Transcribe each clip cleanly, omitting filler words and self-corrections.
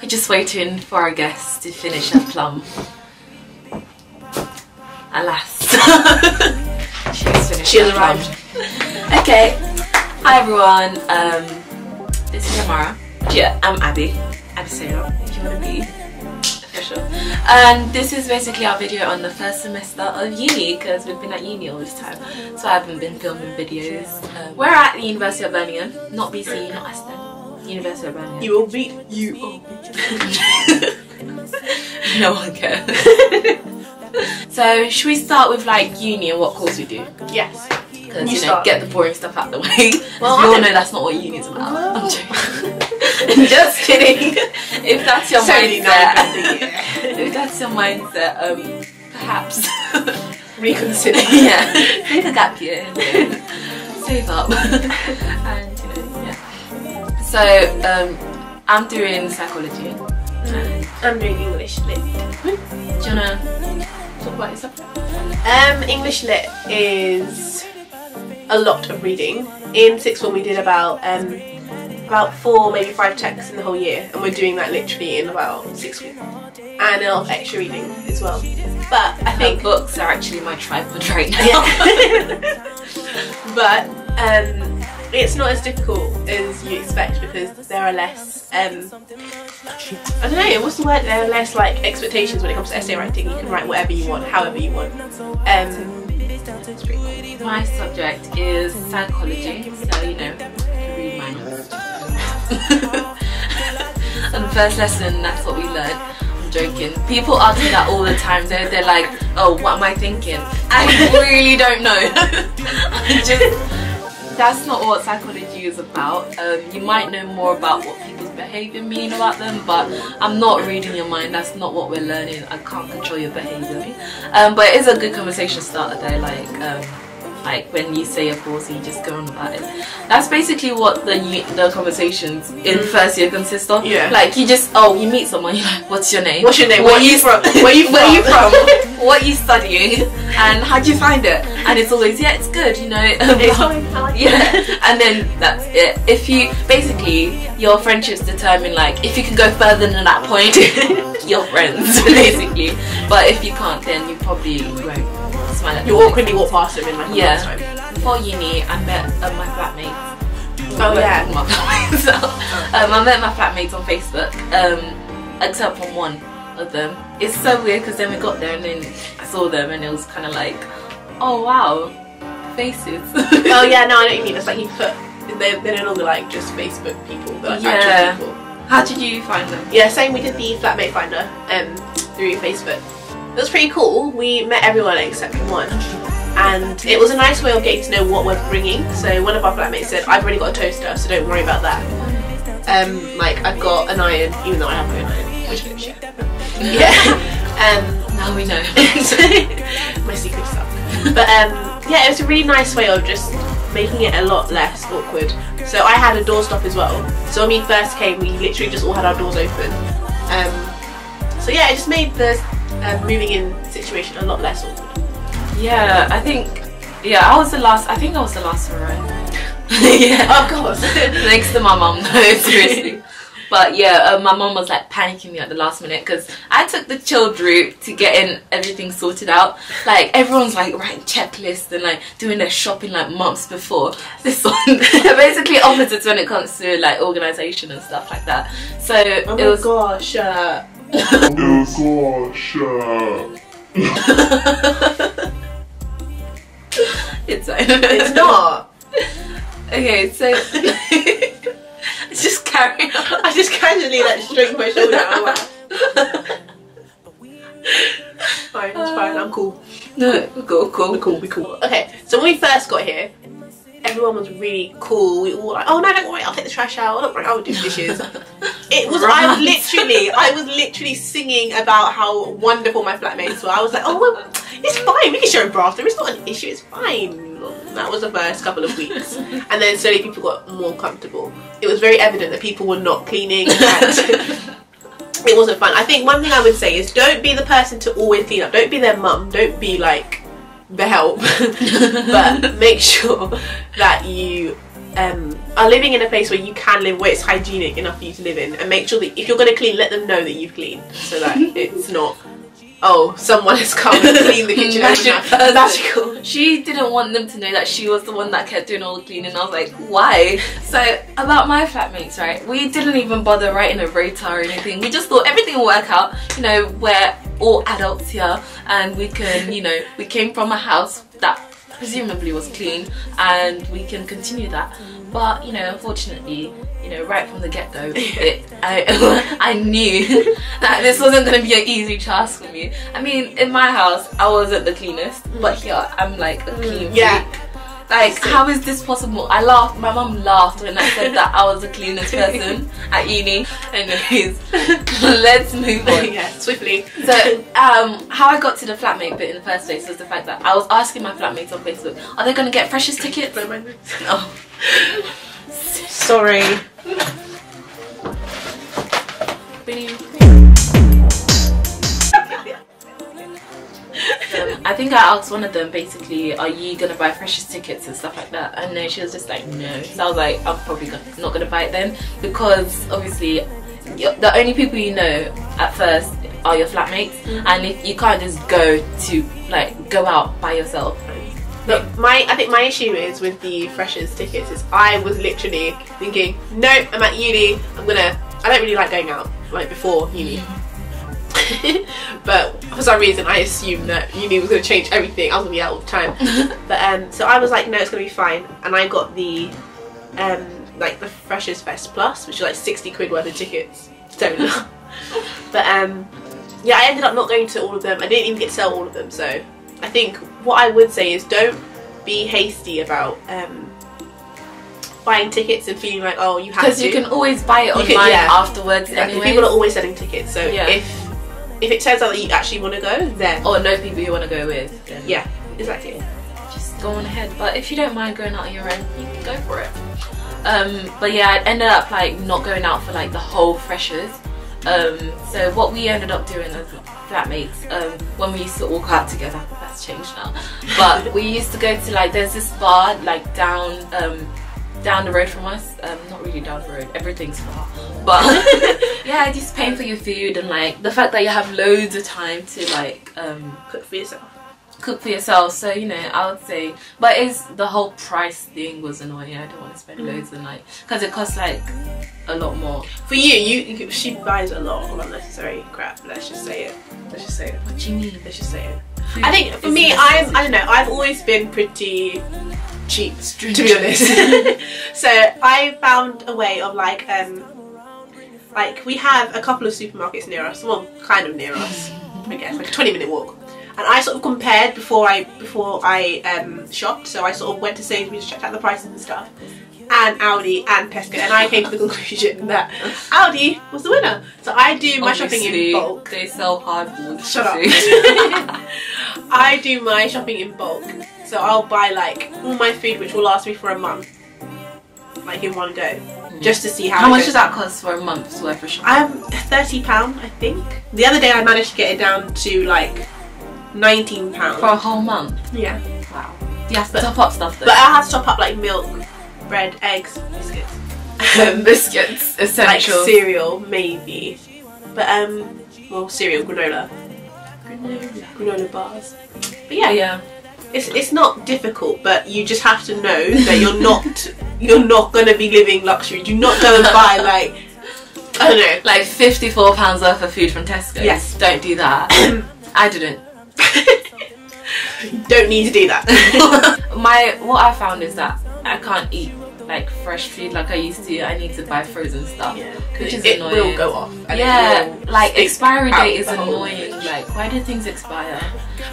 We're just waiting for our guests to finish her plum. Alas. She's finished. She has arrived. Okay. Hi everyone. This is Amara. Yeah, I'm Abby. Abby Sarah, if you want to be official. And this is basically our video on the first semester of uni, because we've been at uni all this time, so I haven't been filming videos. We're at the University of Birmingham, not BC, not Aston. University of Birmingham. You will beat you. No one cares. So should we start with like uni and what course we do? Yes. Because you know, get the boring stuff out of the way. Well, we all know that's not what uni is about. I'm joking. Just kidding. If that's your mindset, if that's your mindset, perhaps reconsider. Yeah, take a gap year, save up, and you know, yeah. So I'm doing psychology. I'm doing English lit. Do you wanna talk about yourself? English lit is a lot of reading. In sixth form we did about 4, maybe 5 texts in the whole year, and we're doing that literally in about 6 weeks. And a lot of extra reading as well. But I think books are actually my tripod right now. Yeah. But it's not as difficult as you expect, because there are less I don't know, what's the word? There are less like expectations when it comes to essay writing. You can write whatever you want, however you want. It's pretty cool. My subject is psychology, so you know, read my notes. And the first lesson, that's what we learned. I'm joking. People ask me that all the time. They're like, oh, what am I thinking? I really don't know. That's not what psychology is about. You might know more about what people's behaviour mean about them, but I'm not reading your mind. That's not what we're learning. I can't control your behaviour. But it is a good conversation starter though, like when you say a course and you just go on about it. That's basically what the conversations in first year consist of. Yeah. Like you just, you meet someone, you're like, what's your name? What's your name? Where are you from? Where are you from? What are you studying? And how'd you find it? And it's always, yeah, it's good, you know. It's fine, I like it. Yeah. And then that's it. If you, basically, your friendships determine like, if you can go further than that point, you're friends, basically. But if you can't, then you probably won't. You awkwardly walk past them in like a month's time. Before uni, I met my flatmates. Oh yeah. My flatmates. I met my flatmates on Facebook, except for one of them. It's so weird because then we got there and then I saw them and it was kind of like, oh wow, faces. Oh yeah, no, I know what you mean. It's like you put, they're no longer like just Facebook people, they're like actual people. How did you find them? Yeah, same. We did the flatmate finder through Facebook. It was pretty cool. We met everyone except one, and it was a nice way of getting to know what we're bringing. So one of our flatmates said, I've already got a toaster, so don't worry about that. Like I've got an iron, even though I have no iron, which I don't share. Yeah. Now we know. My secret stuff. But yeah, it was a really nice way of just making it a lot less awkward. So I had a doorstop as well. So when we first came, we literally just all had our doors open. So yeah, it just made the moving in situation a lot less awkward. Yeah, I think I was the last to arrive. Yeah, of course. Thanks to my mum, no, seriously. But yeah, my mum was like panicking me at the last minute because I took the chilled route to getting everything sorted out. Like everyone's like writing checklists and like doing their shopping like months before. This one, they're basically opposites when it comes to like organisation and stuff like that. So oh my gosh. It's not. Okay, so just carry on. I just casually like stroke my shoulder and I laugh. Fine, it's fine, I'm cool. No, we're cool. Okay, so when we first got here, everyone was really cool. We all were like, oh no, don't worry, I'll take the trash out. Don't worry, I'll do dishes. I was literally singing about how wonderful my flatmates were. I was like, oh well, it's fine, we can share a bathroom, it's not an issue, it's fine. That was the first couple of weeks, and then slowly people got more comfortable. It was very evident that people were not cleaning and it wasn't fun. I think one thing I would say is don't be the person to always clean up. Don't be their mum. Don't be like the help. But make sure that you are living in a place where you can live, where it's hygienic enough for you to live in, and make sure that if you're going to clean, let them know that you've cleaned, so that it's not, oh, someone has come and cleaned the kitchen. Magical. She didn't want them to know that she was the one that kept doing all the cleaning. I was like, why? So about my flatmates, right, we didn't even bother writing a rota or anything. We just thought everything will work out, you know, we're all adults here and we can, you know, we came from a house that presumably was clean and we can continue that. But you know, unfortunately, you know, right from the get-go, I knew that this wasn't going to be an easy task for me. I mean, in my house I wasn't the cleanest, but here I'm like a clean freak. Like, how is this possible? I laughed, my mum laughed when I said that I was the cleanest person at uni. Anyways, let's move on. Yeah, swiftly. So, how I got to the flatmate bit in the first place was the fact that I was asking my flatmates on Facebook, are they going to get Freshers tickets? Oh. Sorry. I think I asked one of them basically, are you gonna buy Freshers tickets and stuff like that, and then she was just like, no. So I was like, I'm probably not gonna buy it then, because obviously the only people you know at first are your flatmates, and if you can't just go out by yourself. But I think my issue is with the Freshers tickets is I was literally thinking, no, I'm at uni, I don't really like going out, like before uni. But for some reason I assumed that uni was going to change everything. I was going to be out all the time. But so I was like, no, it's going to be fine, and I got the like the Freshers Fest Plus, which is like 60 quid worth of tickets. But yeah, I ended up not going to all of them. I didn't even get to sell all of them. So I think what I would say is, don't be hasty about buying tickets and feeling like, oh, you have to. Because you can always buy it online afterwards. Exactly. People are always selling tickets, so if it turns out that you actually want to go, then or know people you want to go with, then yeah, exactly, just go on ahead. But if you don't mind going out on your own, you can go for it. But yeah, I ended up like not going out for like the whole Freshers. So what we ended up doing as flatmates, when we used to walk out together, that's changed now, but we used to go to like, there's this bar like down the road from us, not really down the road, everything's far, but yeah, just paying for your food, and like the fact that you have loads of time to like cook for yourself. So you know, I would say, but it's the whole price thing was annoying. I don't want to spend loads and like, because it costs like a lot more. For you, she buys a lot of unnecessary crap. Let's just say it. Let's just say it. What do you mean? Let's just say it. Food, I think for me, I don't know, I've always been pretty cheap, to be honest. So I found a way of like we have a couple of supermarkets near us, well, kind of near us, I guess, like a 20-minute walk. And I sort of compared before I shopped. So I sort of went to Sainsbury's, checked out the prices and stuff, and Aldi and Tesco, and I came to the conclusion that Aldi was the winner. So I do my shopping in bulk. They sell hardboard. Shut up. I do my shopping in bulk. So I'll buy like all my food, which will last me for a month, like in one go, just to see how much does that cost for a month's worth of shopping? £30, I think. The other day I managed to get it down to like £19 for a whole month. Yeah. Wow. You have to top up stuff though. But I have to top up like milk, bread, eggs, biscuits. Biscuits, essential. Like cereal, maybe. But well, cereal, granola bars. But yeah. It's not difficult, but you just have to know that you're not gonna be living luxury. Do not go and buy like, I don't know, like £54 worth of food from Tesco. Yes. Don't do that. I didn't. Don't need to do that. What I found is that I can't eat like fresh food like I used to. I need to buy frozen stuff, which is annoying. It will go off. And like expiry date is annoying. Like, why do things expire?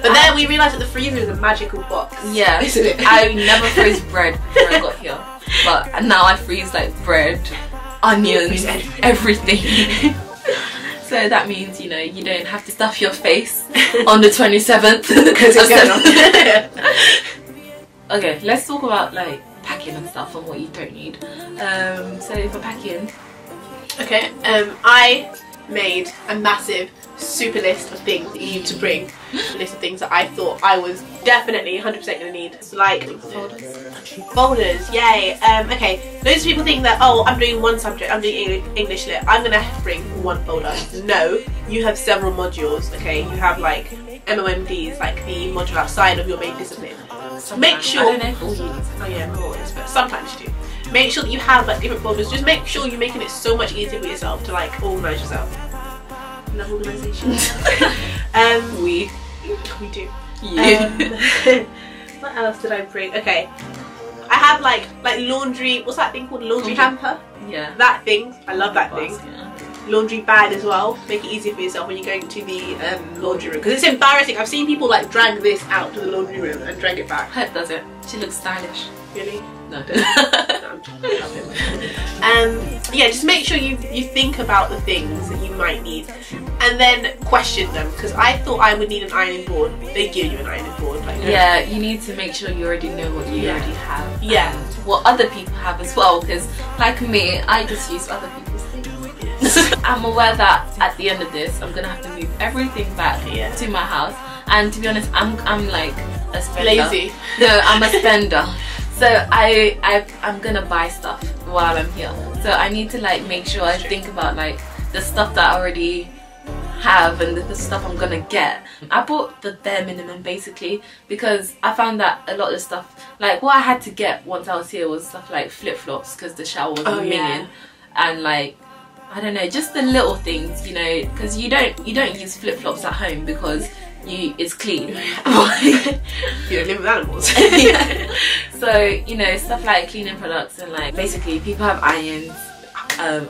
But then we realised that the freezer is a magical box. Yeah, isn't it? I never froze bread before I got here, but now I freeze like bread, onions, everything. So that means, you know, you don't have to stuff your face on the 27th. Okay, let's talk about like packing and stuff and what you don't need. So for packing, okay, I made a massive super list of things that you need to bring. A list of things that I thought I was definitely 100% gonna need. Like folders, yay. Okay, loads of people think that, oh, I'm doing one subject, I'm doing English lit, I'm gonna bring one folder. No, you have several modules, okay? You have like MOMDs, like the module outside of your main discipline. Sometimes. Make sure. I don't know if all you need. Oh yeah, not always, but sometimes you do. Make sure that you have like different folders. Just make sure you're making it so much easier for yourself to like organise yourself. Love organisation. We do. Yeah. What else did I bring? Okay, I have like laundry. What's that thing called? Laundry hamper. Yeah. That thing. I love that thing. Basket. Laundry bag as well. Make it easier for yourself when you're going to the laundry room, because it's embarrassing. I've seen people like drag this out to the laundry room and drag it back. Her does it. She looks stylish. Really? No. Yeah, just make sure you think about the things that you might need and then question them, because I thought I would need an ironing board. They give you an ironing board. Like, yeah, you need to make sure you already know what you already have. Yeah. And what other people have as well, because like me, I just use other people's things. I'm aware that at the end of this, I'm gonna have to move everything back to my house, and to be honest, I'm like a spender. Lazy. No, I'm a spender. So I'm gonna buy stuff while I'm here. So I need to like make sure I think about like the stuff that I already have and the stuff I'm gonna get. I bought the bare minimum basically, because I found that a lot of the stuff, like what I had to get once I was here was stuff like flip-flops, because the shower was minging, and like I don't know, just the little things, you know, because you don't use flip-flops at home because it's clean. You don't live with animals. Yeah. So, you know, stuff like cleaning products, and like basically people have irons,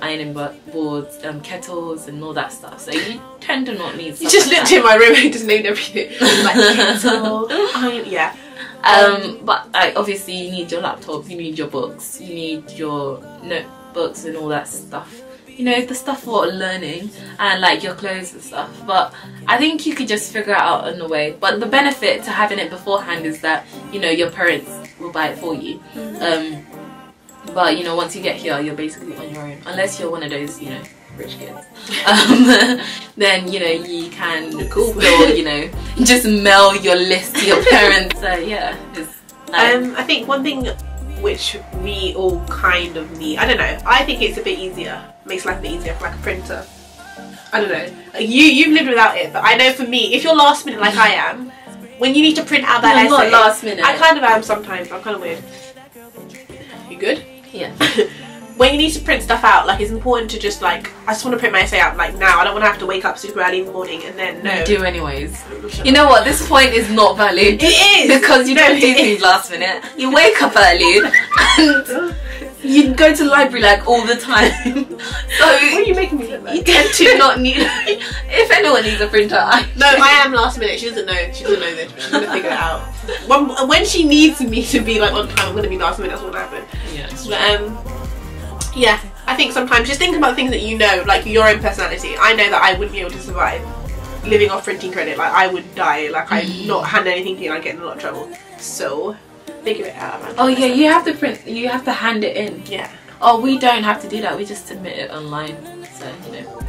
ironing boards, kettles and all that stuff, so you tend to not need stuff. You just like looked that. in my room and just named everything. Like kettle, iron, yeah. But like obviously you need your laptop, you need your books, you need your notebooks and all that stuff. You know, the stuff for learning, and like your clothes and stuff. But I think you could just figure it out in a way. But the benefit to having it beforehand is that, you know, your parents will buy it for you. But you know, once you get here, you're basically on your own, unless you're one of those, you know, rich kids. Then you know you can still, you know, just mail your list to your parents. So yeah, I think one thing which we all kind of need, I don't know, I think it's a bit easier, makes life a bit easier for like a printer. I don't know, you've lived without it, but I know for me, if you're last minute like I am, when you need to print out that essay, not last minute. I kind of am sometimes, I'm kind of weird. You good? Yeah. When you need to print stuff out, like it's important to just like, I just want to print my essay out like now. I don't want to have to wake up super early in the morning and then You do anyways. You know what? This point is not valid. It is, because you don't do things last minute. You wake up early and you go to the library like all the time. So what are you making me look like? You tend to not need. If anyone needs a printer, No, I am last minute. She doesn't know. She doesn't know this. But she's gonna figure it out. When she needs me to be like on time, I'm gonna be last minute. That's what happened. Yeah. But yeah, I think sometimes just think about things that you know, like your own personality. I know that I wouldn't be able to survive living off printing credit. Like I would die. Like I'm not hand anything to you. I get in a lot of trouble. So figure it out. Oh yeah, you have to print. You have to hand it in. Yeah. Oh, we don't have to do that. We just submit it online. So you know,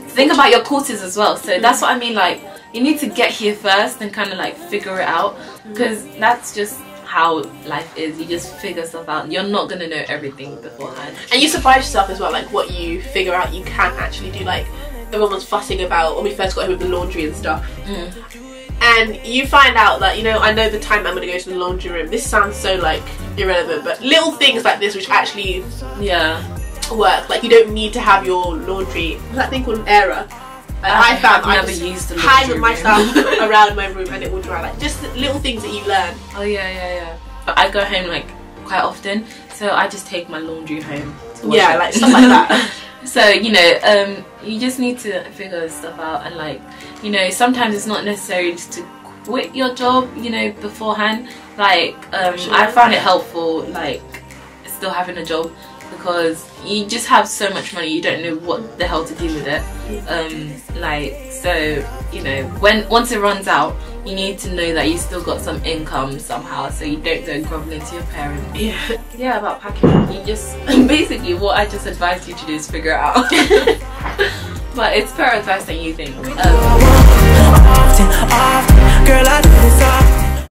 think about your courses as well. So that's what I mean. Like you need to get here first and kind of like figure it out, because that's just how life is. You just figure stuff out. You're not gonna know everything beforehand, and you surprise yourself as well, like what you figure out you can actually do. Like everyone was fussing about when we first got here with the laundry and stuff, and you find out that, you know, I know the time I'm gonna go to the laundry room. This sounds so like irrelevant, but little things like this which actually work. Like you don't need to have your laundry, what's that thing called, an airer? I found I've never used the hang my stuff around my room and it will dry. Like just little things that you learn. Oh yeah. But I go home like quite often, so I just take my laundry home to wash it. Like stuff like that. So you know, you just need to figure stuff out, and like, you know, sometimes it's not necessary just to quit your job, you know, beforehand. Like I found it helpful, like still having a job, because you just have so much money, you don't know what the hell to do with it. Like, so you know, once it runs out, you need to know that you still got some income somehow, so you don't go groveling to your parents. Yeah, about packing, you just basically what I just advised you to do is figure it out. But it's better advice than you think. Often, girl, I do this often.